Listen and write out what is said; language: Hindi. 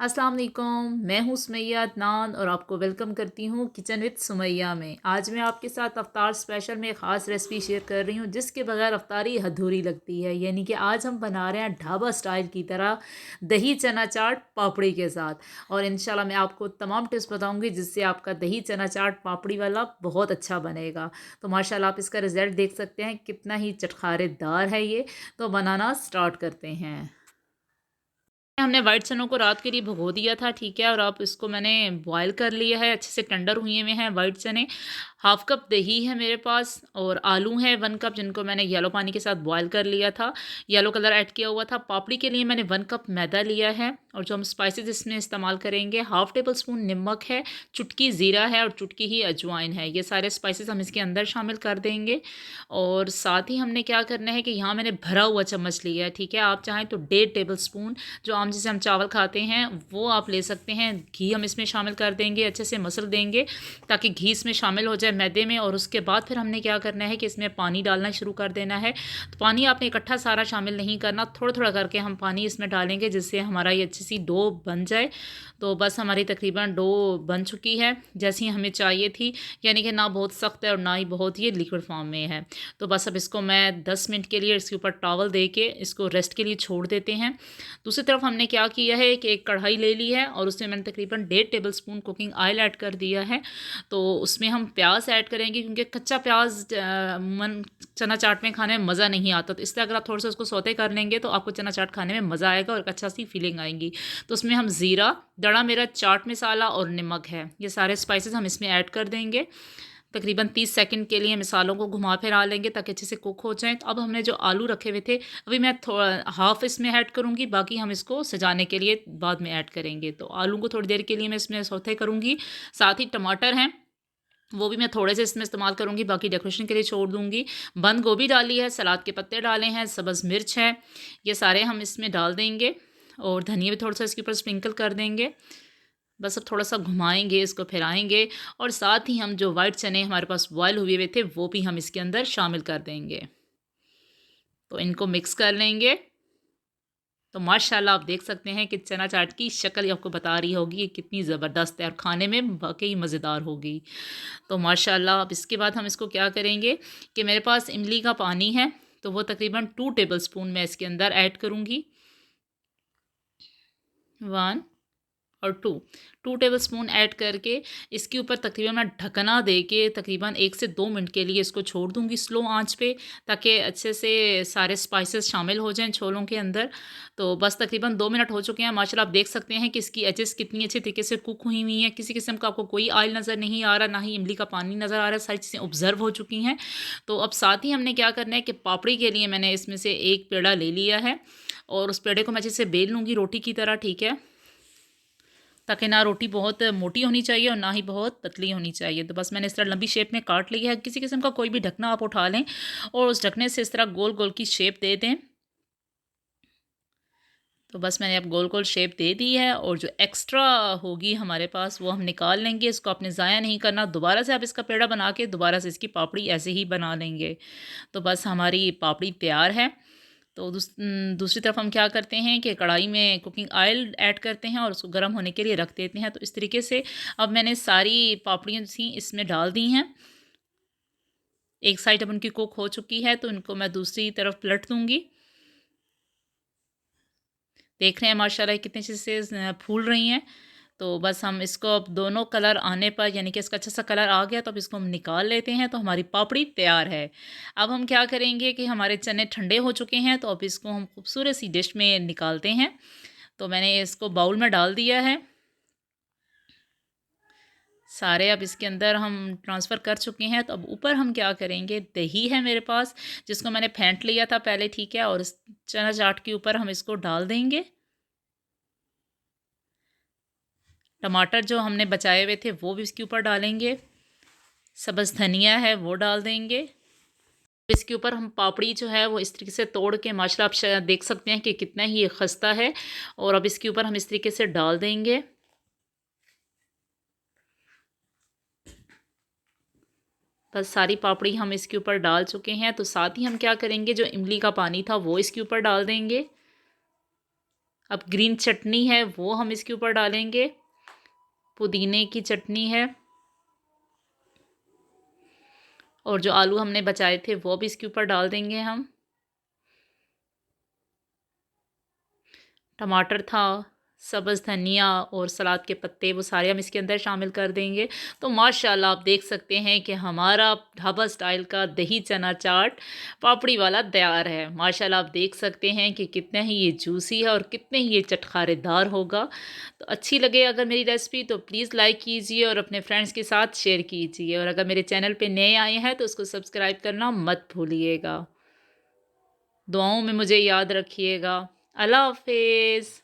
अस्सलाम वालेकुम, मैं हूँ सुमैया अदनान और आपको वेलकम करती हूँ किचन विद सुमैया में। आज मैं आपके साथ अफ्तार स्पेशल में ख़ास रेसिपी शेयर कर रही हूँ जिसके बगैर अफ्तारी अधूरी लगती है। यानी कि आज हम बना रहे हैं ढाबा स्टाइल की तरह दही चना चाट पापड़ी के साथ। और इंशाल्लाह मैं आपको तमाम टिप्स बताऊँगी जिससे आपका दही चना चाट पापड़ी वाला बहुत अच्छा बनेगा। तो माशाल्लाह आप इसका रिज़ल्ट देख सकते हैं कितना ही चटखारेदार है ये। तो बनाना स्टार्ट करते हैं। हमने वाइट चनों को रात के लिए भिगो दिया था, ठीक है। और अब इसको मैंने बॉयल कर लिया है, अच्छे से टेंडर हुए हुए हैं वाइट चने। हाफ कप दही है मेरे पास और आलू है 1 कप जिनको मैंने येलो पानी के साथ बॉयल कर लिया था, येलो कलर ऐड किया हुआ था। पापड़ी के लिए मैंने 1 कप मैदा लिया है और जो हम स्पाइसेस इसमें इस्तेमाल करेंगे, हाफ टेबल स्पून नमक है, चुटकी ज़ीरा है और चुटकी ही अजवाइन है। ये सारे स्पाइसेस हम इसके अंदर शामिल कर देंगे। और साथ ही हमने क्या करना है कि यहाँ मैंने भरा हुआ चम्मच लिया है, ठीक है। आप चाहें तो 1.5 टेबल स्पून जो आम जिसे हम चावल खाते हैं वो आप ले सकते हैं। घी हम इसमें शामिल कर देंगे, अच्छे से मसल देंगे ताकि घी इसमें शामिल हो जाए मैदे में। और उसके बाद फिर हमने क्या करना है कि इसमें पानी डालना शुरू कर देना है। तो पानी आपने इकट्ठा सारा शामिल नहीं करना, थोड़ा थोड़ा करके हम पानी इसमें डालेंगे जिससे हमारा ये अच्छी सी डो बन जाए। तो बस हमारी तकरीबन डो बन चुकी है जैसी हमें चाहिए थी, यानी कि ना बहुत सख्त है और ना ही बहुत ये लिक्विड फॉर्म में है। तो बस अब इसको मैं 10 मिनट के लिए इसके ऊपर टॉवल दे के इसको रेस्ट के लिए छोड़ देते हैं। दूसरी तरफ हमने क्या किया है कि एक कढ़ाई ले ली है और उसमें मैंने तकरीबन 1.5 table spoon cooking oil add कर दिया है। तो उसमें हम प्याज ऐड करेंगे क्योंकि कच्चा प्याज मन चना चाट में खाने में मज़ा नहीं आता। तो इसलिए अगर आप थोड़ा सा उसको सौते कर लेंगे तो आपको चना चाट खाने में मज़ा आएगा और एक अच्छा सी फीलिंग आएगी। तो उसमें हम ज़ीरा, दड़ा मिर्च, चाट मसाला और नमक है, ये सारे स्पाइसेस हम इसमें ऐड कर देंगे। तकरीबन 30 सेकंड के लिए मसालों को घुमा फिरा लेंगे ताकि अच्छे से कुक हो जाएँ। तो अब हमने जो आलू रखे हुए थे, अभी मैं थोड़ा हाफ़ इसमें ऐड करूँगी, बाकी हम इसको सजाने के लिए बाद में ऐड करेंगे। तो आलू को थोड़ी देर के लिए मैं इसमें सौते करूँगी। साथ ही टमाटर हैं, वो भी मैं थोड़े से इसमें इस्तेमाल करूँगी, बाकी डेकोरेशन के लिए छोड़ दूँगी। बंद गोभी डाली है, सलाद के पत्ते डाले हैं, सब्ज़ मिर्च है, ये सारे हम इसमें डाल देंगे और धनिया भी थोड़ा-सा इसके ऊपर स्प्रिंकल कर देंगे। बस अब थोड़ा-सा घुमाएँगे, इसको फिराएँगे और साथ ही हम जो व्हाइट चने हमारे पास बॉयल हुए हुए थे, वो भी हम इसके अंदर शामिल कर देंगे। तो इनको मिक्स कर लेंगे। तो माशाल्लाह आप देख सकते हैं कि चना चाट की शक्ल ही आपको बता रही होगी कि कितनी ज़बरदस्त है और खाने में वाक़ई मज़ेदार होगी। तो माशाल्लाह अब इसके बाद हम इसको क्या करेंगे कि मेरे पास इमली का पानी है, तो वो तकरीबन 2 टेबल स्पून मैं इसके अंदर ऐड करूँगी। 1 और 2 टेबलस्पून ऐड करके इसके ऊपर तकरीबन मैं ढकना दे के तकरीबन 1 से 2 मिनट के लिए इसको छोड़ दूँगी स्लो आँच पे, ताकि अच्छे से सारे स्पाइसेस शामिल हो जाएँ छोलों के अंदर। तो बस तकरीबन 2 मिनट हो चुके हैं। माशाल्लाह आप देख सकते हैं कि इसकी एजेस कितनी अच्छे तरीके से कुक हुई हुई हैं। किसी किस्म का आपको कोई ऑयल नज़र नहीं आ रहा, ना ही इमली का पानी नज़र आ रहा है, सारी चीज़ें ऑब्ज़र्व हो चुकी हैं। तो अब साथ ही हमने क्या करना है कि पापड़ी के लिए मैंने इसमें से 1 पेड़ा ले लिया है और उस पेड़े को मैं अच्छे से बेल लूँगी रोटी की तरह, ठीक है। ताकि ना रोटी बहुत मोटी होनी चाहिए और ना ही बहुत पतली होनी चाहिए। तो बस मैंने इस तरह लंबी शेप में काट लिया है। किसी किस्म का कोई भी ढकना आप उठा लें और उस ढकने से इस तरह गोल-गोल की शेप दे दें। तो बस मैंने अब गोल-गोल शेप दे दी है और जो एक्स्ट्रा होगी हमारे पास वो हम निकाल लेंगे। इसको आपने ज़ाया नहीं करना। दोबारा से आप इसका पेड़ा बना के दोबारा से इसकी पापड़ी ऐसे ही बना लेंगे। तो बस हमारी पापड़ी तैयार है। तो दूसरी तरफ हम क्या करते हैं कि कढ़ाई में कुकिंग ऑयल ऐड करते हैं और उसको गर्म होने के लिए रख देते हैं। तो इस तरीके से अब मैंने सारी पापड़ियाँ थी इसमें डाल दी हैं। एक साइड अब उनकी कुक हो चुकी है तो इनको मैं दूसरी तरफ पलट दूँगी। देख रहे हैं माशाल्लाह कितने अच्छे से फूल रही हैं। तो बस हम इसको अब दोनों कलर आने पर, यानी कि इसका अच्छा सा कलर आ गया तो अब इसको हम निकाल लेते हैं। तो हमारी पापड़ी तैयार है। अब हम क्या करेंगे कि हमारे चने ठंडे हो चुके हैं तो अब इसको हम खूबसूरत सी डिश में निकालते हैं। तो मैंने इसको बाउल में डाल दिया है। सारे अब इसके अंदर हम ट्रांसफ़र कर चुके हैं। तो अब ऊपर हम क्या करेंगे, दही है मेरे पास जिसको मैंने फेंट लिया था पहले, ठीक है। और इस चना चाट के ऊपर हम इसको डाल देंगे। टमाटर जो हमने बचाए हुए थे वो भी इसके ऊपर डालेंगे। सब्ज़ धनिया है वो डाल देंगे। इसके ऊपर हम पापड़ी जो है वो इस तरीके से तोड़ के, माशाल्लाह आप शायद देख सकते हैं कि कितना ही ये खस्ता है। और अब इसके ऊपर हम इस तरीके से डाल देंगे। बस सारी पापड़ी हम इसके ऊपर डाल चुके हैं। तो साथ ही हम क्या करेंगे, जो इमली का पानी था वो इसके ऊपर डाल देंगे। अब ग्रीन चटनी है वो हम इसके ऊपर डालेंगे, पुदीने की चटनी है, और जो आलू हमने बचाए थे वो भी इसके ऊपर डाल देंगे हम। टमाटर था, सब्ज़ धनिया और सलाद के पत्ते, वो सारे हम इसके अंदर शामिल कर देंगे। तो माशाल्लाह आप देख सकते हैं कि हमारा ढाबा स्टाइल का दही चना चाट पापड़ी वाला तैयार है। माशाल्लाह आप देख सकते हैं कि कितना ही ये जूसी है और कितने ही ये चटखारेदार होगा। तो अच्छी लगे अगर मेरी रेसिपी तो प्लीज़ लाइक कीजिए और अपने फ्रेंड्स के साथ शेयर कीजिए, और अगर मेरे चैनल पे नए आए हैं तो उसको सब्सक्राइब करना मत भूलिएगा। दुआओं में मुझे याद रखिएगा। अल्लाह हाफ़िज़।